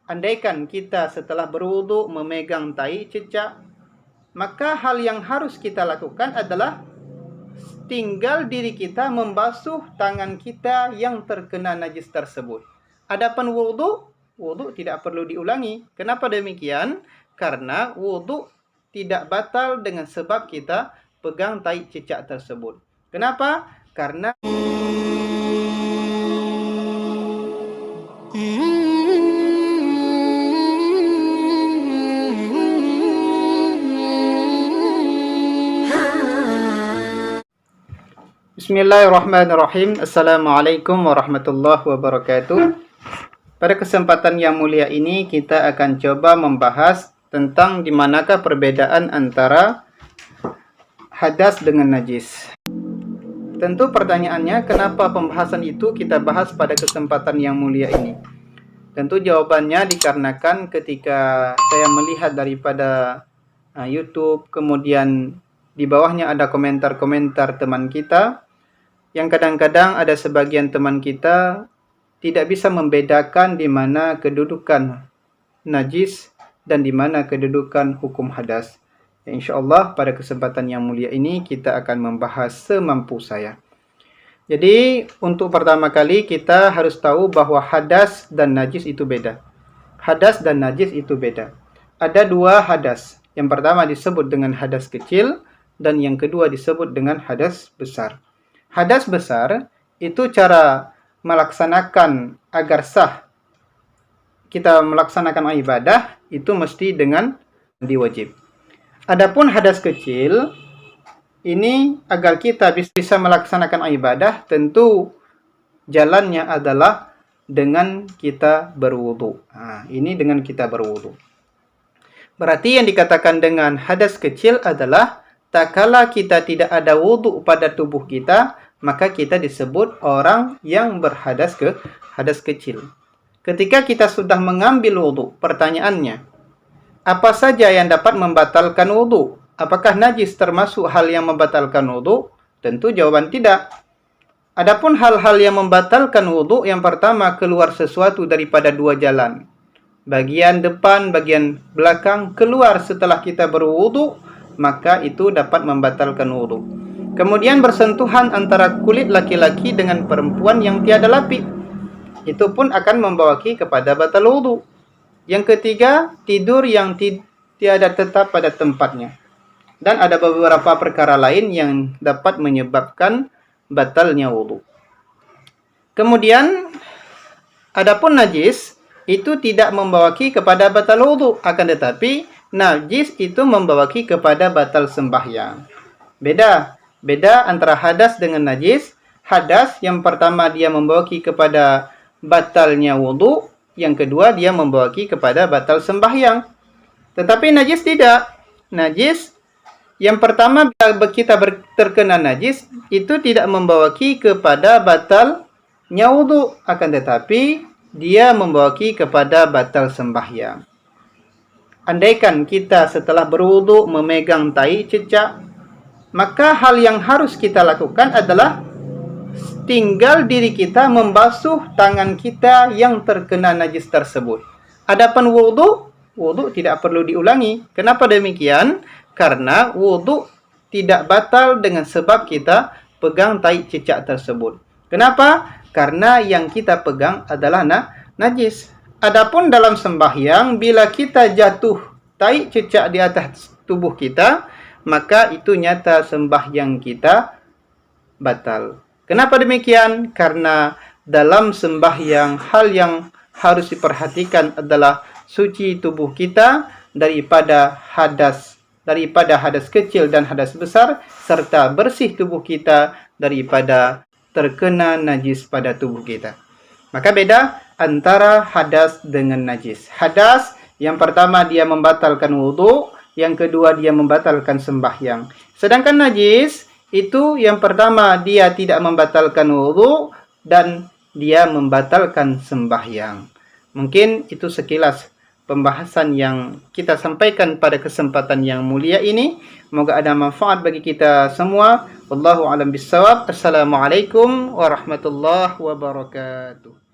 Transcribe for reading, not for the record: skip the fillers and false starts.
Andaikan kita setelah berwudu memegang tai cecak, maka hal yang harus kita lakukan adalah tinggal diri kita membasuh tangan kita yang terkena najis tersebut. Adapun wudu tidak perlu diulangi. Kenapa demikian? Karena wudu tidak batal dengan sebab kita pegang tai cecak tersebut. Kenapa? Karena Bismillahirrahmanirrahim. Assalamualaikum warahmatullahi wabarakatuh. Pada kesempatan yang mulia ini kita akan coba membahas tentang di manakah perbedaan antara hadas dengan najis. Tentu pertanyaannya, kenapa pembahasan itu kita bahas pada kesempatan yang mulia ini? Tentu jawabannya dikarenakan ketika saya melihat daripada YouTube, kemudian di bawahnya ada komentar-komentar teman kita, yang kadang-kadang ada sebagian teman kita tidak bisa membedakan di mana kedudukan najis dan di mana kedudukan hukum hadas. Ya, InsyaAllah pada kesempatan yang mulia ini kita akan membahas semampu saya. Jadi untuk pertama kali kita harus tahu bahwa hadas dan najis itu beda. Hadas dan najis itu beda. Ada dua hadas. Yang pertama disebut dengan hadas kecil dan yang kedua disebut dengan hadas besar. Hadas besar itu cara melaksanakan agar sah kita melaksanakan ibadah itu mesti dengan diwajib. Adapun hadas kecil ini agar kita bisa melaksanakan ibadah tentu jalannya adalah dengan kita berwudu. Ini dengan kita berwudu. Berarti yang dikatakan dengan hadas kecil adalah tak kala kita tidak ada wudu pada tubuh kita, maka kita disebut orang yang berhadas hadas kecil. Ketika kita sudah mengambil wudu, pertanyaannya, apa saja yang dapat membatalkan wudu? Apakah najis termasuk hal yang membatalkan wudu? Tentu jawaban tidak. Adapun hal-hal yang membatalkan wudu, yang pertama keluar sesuatu daripada dua jalan. Bagian depan, bagian belakang keluar setelah kita berwudu, maka itu dapat membatalkan wudu. Kemudian bersentuhan antara kulit laki-laki dengan perempuan yang tiada lapik, itu pun akan membawaki kepada batal wudu. Yang ketiga, tidur yang tiada tetap pada tempatnya. Dan ada beberapa perkara lain yang dapat menyebabkan batalnya wudu. Kemudian, adapun najis itu tidak membawaki kepada batal wudu, akan tetapi najis itu membawaki kepada batal sembahyang. Beda antara hadas dengan najis. Hadas yang pertama dia membawaki kepada batalnya wudu, yang kedua dia membawaki kepada batal sembahyang. Tetapi najis tidak. Najis yang pertama bila kita terkena najis itu tidak membawaki kepada batalnya wudu, akan tetapi dia membawaki kepada batal sembahyang. Andaikan kita setelah berwudu memegang tai cecak, maka hal yang harus kita lakukan adalah tinggal diri kita membasuh tangan kita yang terkena najis tersebut. Adapun wudu tidak perlu diulangi. Kenapa demikian? Karena wudu tidak batal dengan sebab kita pegang tai cecak tersebut. Kenapa? Karena yang kita pegang adalah najis. Adapun dalam sembahyang, bila kita jatuh tai cecak di atas tubuh kita, maka itu nyata sembahyang kita batal. Kenapa demikian? Karena dalam sembahyang hal yang harus diperhatikan adalah suci tubuh kita daripada hadas kecil dan hadas besar, serta bersih tubuh kita daripada terkena najis pada tubuh kita. Maka beda antara hadas dengan najis. Hadas yang pertama dia membatalkan wudu, yang kedua dia membatalkan sembahyang. Sedangkan najis itu yang pertama dia tidak membatalkan wudu dan dia membatalkan sembahyang. Mungkin itu sekilas pembahasan yang kita sampaikan pada kesempatan yang mulia ini. Semoga ada manfaat bagi kita semua. Wallahu a'lam bissawab. Assalamualaikum warahmatullahi wabarakatuh.